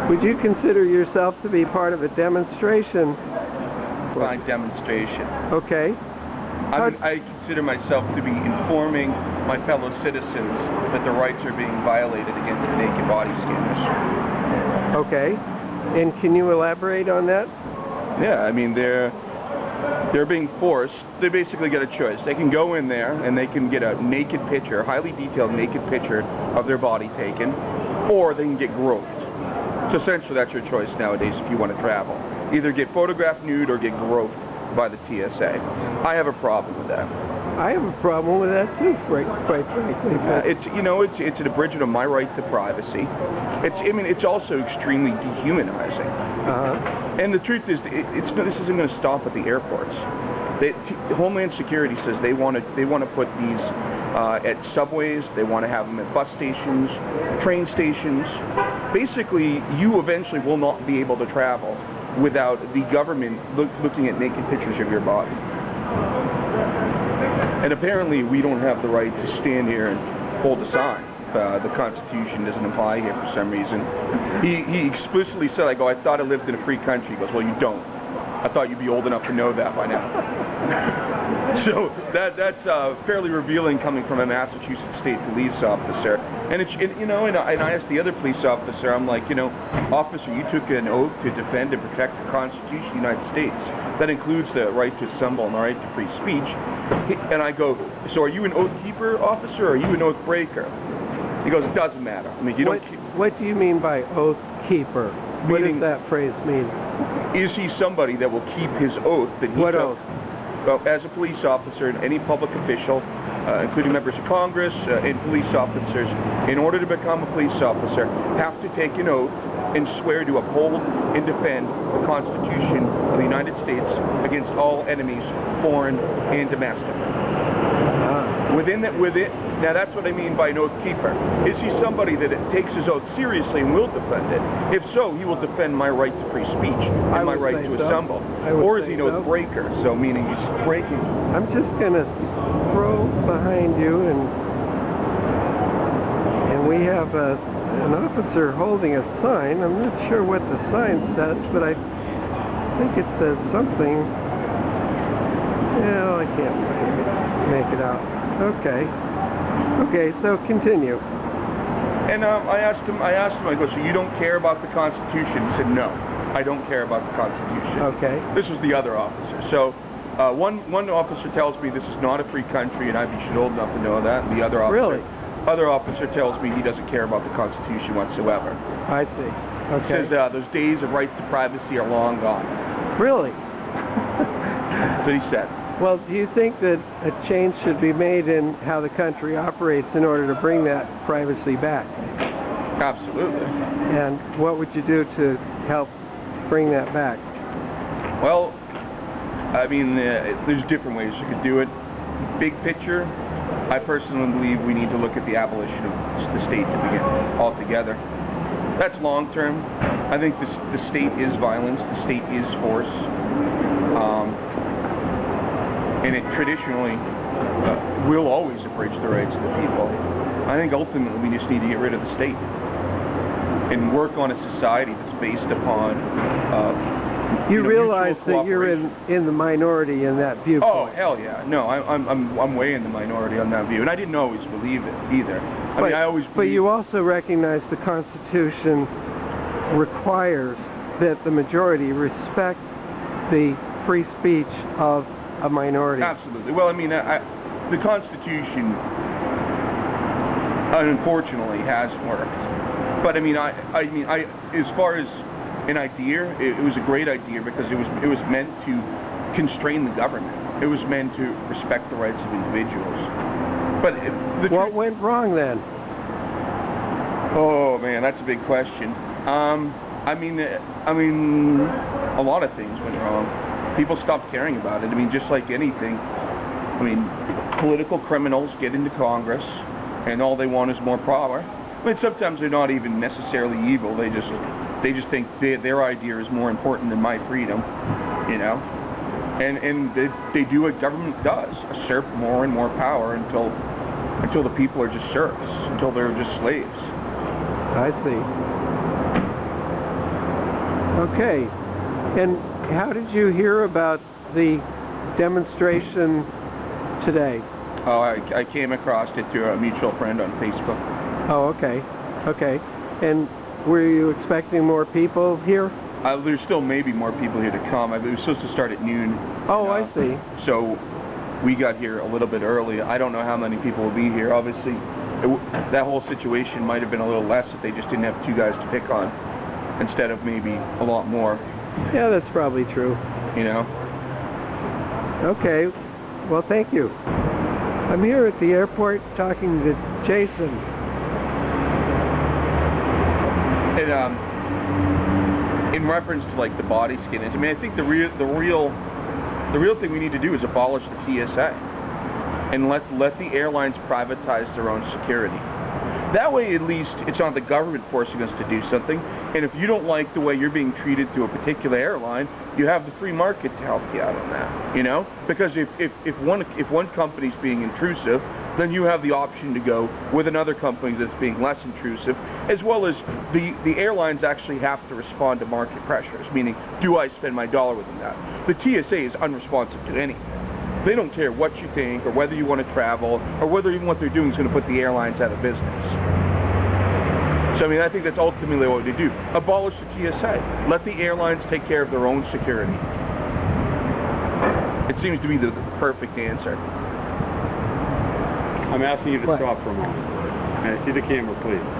Would you consider yourself to be part of a demonstration? Fine demonstration. Okay. I consider myself to be informing my fellow citizens that their rights are being violated against the naked body scanners. Okay. And can you elaborate on that? Yeah, I mean, they're being forced. They basically get a choice. They can go in there and they can get a naked picture, a highly detailed naked picture of their body taken, or they can get groped. So essentially that's your choice nowadays if you want to travel. Either get photographed nude or get groped by the TSA. I have a problem with that. I have a problem with that too, quite frankly. It's an abridgment of my right to privacy. It's also extremely dehumanizing. And the truth is, this isn't going to stop at the airports. Homeland Security says they want to put these at subways. They want to have them at bus stations, train stations. Basically, you eventually will not be able to travel without the government looking at naked pictures of your body. And apparently we don't have the right to stand here and hold a sign. The Constitution doesn't apply here for some reason. He explicitly said, I thought I lived in a free country. He goes, well, you don't. I thought you'd be old enough to know that by now. So that's fairly revealing coming from a Massachusetts State Police officer. And I asked the other police officer, I'm like, officer, you took an oath to defend and protect the Constitution of the United States. That includes the right to assemble and the right to free speech. And I go, so are you an oath keeper, officer, or are you an oath breaker? He goes, it doesn't matter. I mean, what do you mean by oath keeper? What does that phrase mean? Is he somebody that will keep his oath that he What took? oath? Well, as a police officer and any public official, including members of Congress and police officers, in order to become a police officer, have to take an oath and swear to uphold and defend the Constitution of the United States against all enemies, foreign and domestic. Now that's what I mean by an oath keeper. Is he somebody that takes his oath seriously and will defend it? If so, he will defend my right to free speech and my right to assemble. Or is he an oath breaker? So meaning he's breaking. I'm just going to scroll behind you and we have an officer holding a sign. I'm not sure what the sign says, but I think it says something. Yeah, I can't make it out. Okay, so continue. And I asked him, I go, so you don't care about the Constitution? He said, no, I don't care about the Constitution. Okay. This was the other officer. So one officer tells me this is not a free country, and I'd be old enough to know that. And the other officer tells me he doesn't care about the Constitution whatsoever. I see. Okay. He says those days of rights to privacy are long gone. Really? That's what he said. Well, do you think that a change should be made in how the country operates in order to bring that privacy back? Absolutely. And what would you do to help bring that back? Well, I mean, there's different ways you could do it. Big picture, I personally believe we need to look at the abolition of the state to begin altogether. That's long term. I think the state is violence. The state is force. And it traditionally will always abridge the rights of the people. I think ultimately we just need to get rid of the state and work on a society that's based upon you realize that you're in the minority in that viewpoint. Oh, hell yeah. No, I'm way in the minority on that view. And I didn't always believe it either. But you also recognize the Constitution requires that the majority respect the free speech of a minority. Absolutely. Well, I mean, the Constitution, unfortunately, has worked. But I mean, as far as an idea, it was a great idea because it was meant to constrain the government. It was meant to respect the rights of individuals. But what went wrong then? Oh man, that's a big question. I mean, a lot of things went wrong. People stopped caring about it. I mean, just like anything. I mean, political criminals get into Congress, and all they want is more power. I mean, sometimes they're not even necessarily evil. They just think their idea is more important than my freedom, you know. And they do what government does: usurp more and more power until the people are just serfs, until they're just slaves. I see. Okay. And how did you hear about the demonstration today? Oh, I came across it through a mutual friend on Facebook. Oh, okay. Okay. And were you expecting more people here? There's still maybe more people here to come. It was supposed to start at noon. Oh, I see. So we got here a little bit early. I don't know how many people will be here. Obviously, that whole situation might have been a little less if they just didn't have 2 guys to pick on instead of maybe a lot more. Yeah, that's probably true. You know? Okay. Well, thank you. I'm here at the airport talking to Jason. And in reference to like the body scanning, I mean, I think the real thing we need to do is abolish the TSA and let the airlines privatize their own security. That way, at least, it's not the government forcing us to do something. And if you don't like the way you're being treated through a particular airline, you have the free market to help you out on that. You know, because if one company's being intrusive, then you have the option to go with another company that's being less intrusive, as well as the airlines actually have to respond to market pressures, meaning, do I spend my dollar within that? The TSA is unresponsive to anything. They don't care what you think or whether you want to travel or whether even what they're doing is going to put the airlines out of business. So, I mean, I think that's ultimately what they do. Abolish the TSA. Let the airlines take care of their own security. It seems to be the perfect answer. I'm asking you to stop for a moment. And see the camera, please.